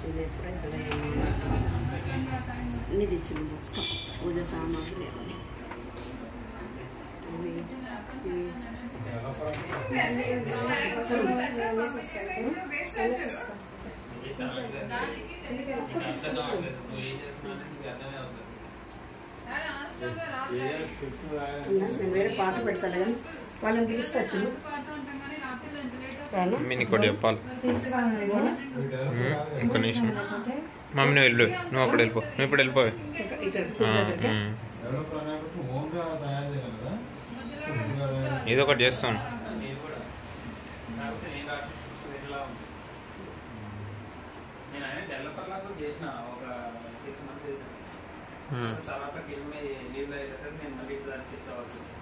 ఇది ఎప్పుడైతే అన్ని తెచ్చింది మొత్తం పూజ సామాగ్రి అన్నీ నేను వేరే పాట పెడతాను కానీ వాళ్ళని పిలుస్తాచ్చు ఇంకోటి చెప్పాలి ఇంకో నిమిషం మమ్మీ నువ్వు వెళ్ళు నువ్వు అప్పుడు వెళ్ళిపో నువ్వు ఇప్పుడు వెళ్ళిపో ఏదో ఒకటి చేస్తాను తర్వాత లీవ్ నేను మళ్ళీ షిఫ్ట్ అవ్వచ్చు